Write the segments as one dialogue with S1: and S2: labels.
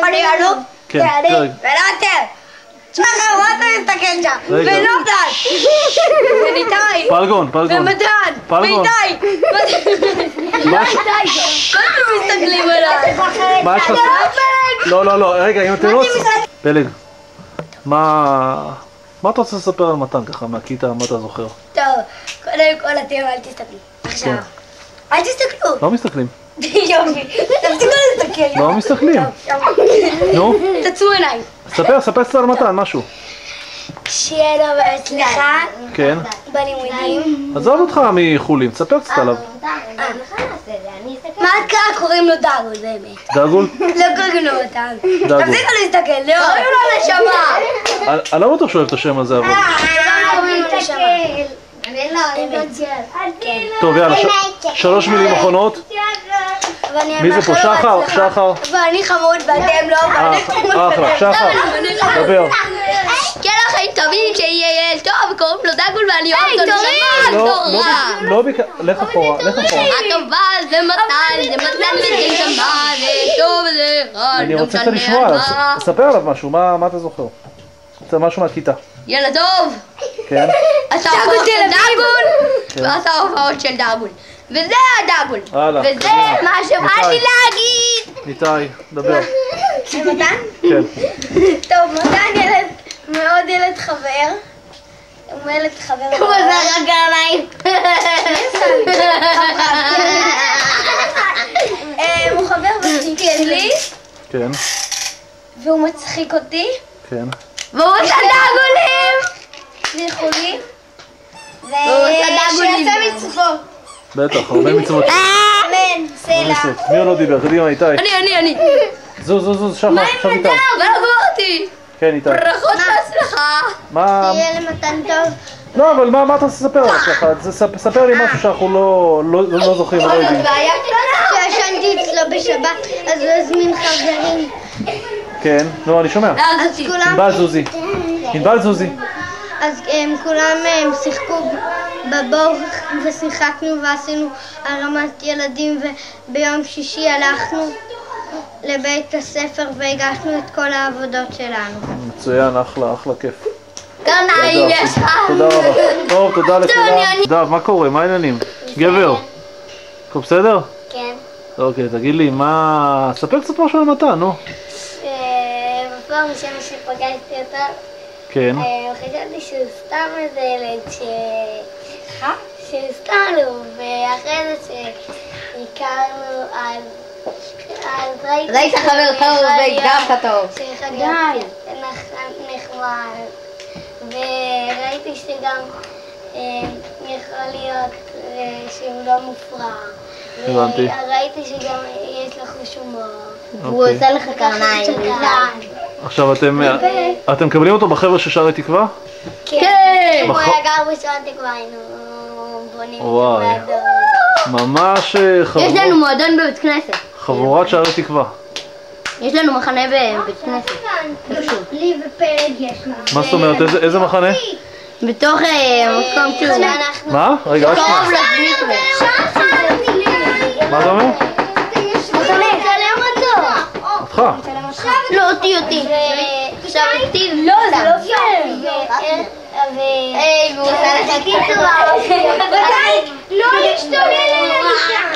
S1: אני אלוף.
S2: כן, רגע.
S1: ולאטר. תשמע, מה אתה מסתכל שם? ונובדן. וניתאי.
S2: פלגון.
S1: ומתן. ואיתי. מה אתם מסתכלים עליי?
S2: מה יש לך? לא, רגע, אם אתם לא רוצים... פלג, מה אתה רוצה לספר על מתן ככה מהכיתה, מה אתה זוכר?
S1: טוב, קודם כל אתם אל תסתכלו. עכשיו. אל תסתכלו.
S2: לא מסתכלים.
S1: יופי. תפסיקו להסתכל.
S2: לא מסתכלים. נו?
S1: תצאו עיניים.
S2: ספר קצת על מתן, משהו.
S1: שיהיה לו בהצלחה.
S2: כן.
S1: בלימודים.
S2: עזוב אותך מחולים, תספר קצת עליו.
S1: מה קוראים לו דאגול באמת?
S2: דאגול?
S1: לא קוראים לו מתן.
S2: דאגול.
S1: תפסיקו להסתכל, לא. קוראים לו נשמה.
S2: אני לא בטוח שאוהב את השם הזה, אבל...
S1: קוראים לו נשמה.
S2: טוב, יאללה, 3 מילים אחרונות. מי זה פה? שחר?
S1: ואני חמוד ואתם לא.
S2: אחלה, שחר, דבר.
S1: כן חיים טובים, שיהיה ילד טוב, קוראים לו דאגול ואני אוהב אותו נשמה.
S2: לא לך אחורה.
S1: הטובה זה מתן ונשמה, זה טוב זה רע.
S2: אני רוצה קצת לשמוע, ספר עליו משהו, מה אתה זוכר? משהו מהכיתה.
S1: ילד טוב.
S2: כן.
S1: עשה הופעות של דאגול, ועשה הופעות של דאגול. וזה הדאגול. וזה מה שבאתי להגיד.
S2: ניתאי, דבר.
S1: מתן?
S2: כן.
S1: טוב, מתן ילד חבר. הוא ילד חבר. הוא עזר רק עליי. הוא חבר ותיק שלי.
S2: כן.
S1: והוא מצחיק אותי.
S2: כן.
S1: והוא עושה דאגולים! ויכולים. ושיעשה מצוות.
S2: בטח, הרבה מצוות.
S1: אמן, סלע.
S2: מי עוד לא דיבר? קדימה, איתי.
S1: אני.
S2: זוז, שחר, עכשיו איתי.
S1: לא עברתי.
S2: כן, איתי.
S1: ברכות והצלחה.
S2: שיהיה
S1: למתן טוב.
S2: לא, אבל מה אתה רוצה לספר עליו ככה? ספר לי משהו שאנחנו לא זוכרים, לא יודעים.
S1: כשישנתי אצלו בשבת, אז הוא הזמין חברים.
S2: כן, נו, אני שומע. ענבל זוזי.
S1: אז כולם שיחקו בבור ושיחקנו ועשינו הרמת ילדים, וביום שישי הלכנו לבית הספר והגשנו את כל העבודות שלנו.
S2: מצוין, אחלה כיף.
S1: גם נעים יש לך.
S2: תודה רבה. טוב, תודה לכולם. דב, מה קורה? מה העניינים? גבר. הכל בסדר?
S1: כן.
S2: אוקיי, תגיד לי, ספר קצת משהו על מתן, נו.
S1: בפעם ראשונה שפגשתי אותו,
S2: כן.
S1: חשבתי שהוא סתם איזה ילד שהוא סתם לו, ואחרי זה שהכרנו אז ראית
S3: חבר טוב והגבת טוב.
S1: די. נחמד, וראיתי שגם יכול להיות שהוא לא מופרע.
S2: הבנתי.
S1: ראיתי שגם יש לך חוש הומור.
S3: והוא עושה לך קרניים.
S2: עכשיו אתם מקבלים אותו בחבר'ה של שערי תקווה?
S1: כן. אם הוא היה גר בשערי תקווה היינו בונים את המועדון.
S2: ממש
S3: יש לנו מועדון בבית כנסת.
S2: חבורת שערי תקווה.
S3: יש לנו מחנה בבית כנסת.
S1: לי ופלג יש לנו.
S2: מה זאת אומרת? איזה מחנה?
S3: בתוך מקום שהוא...
S2: מה? רגע,
S3: קרוב למקווה.
S2: מה אתה אומר?
S1: מצלם אותו.
S2: אותך?
S3: לא, אותי. עכשיו אותי.
S1: לא, זה לא פייר.
S3: והוא עושה לך
S1: קיצור, לא להשתולל למשל.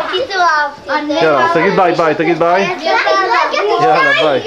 S1: בקיצור אהבתי.
S2: יאללה, תגיד ביי. יאללה, ביי.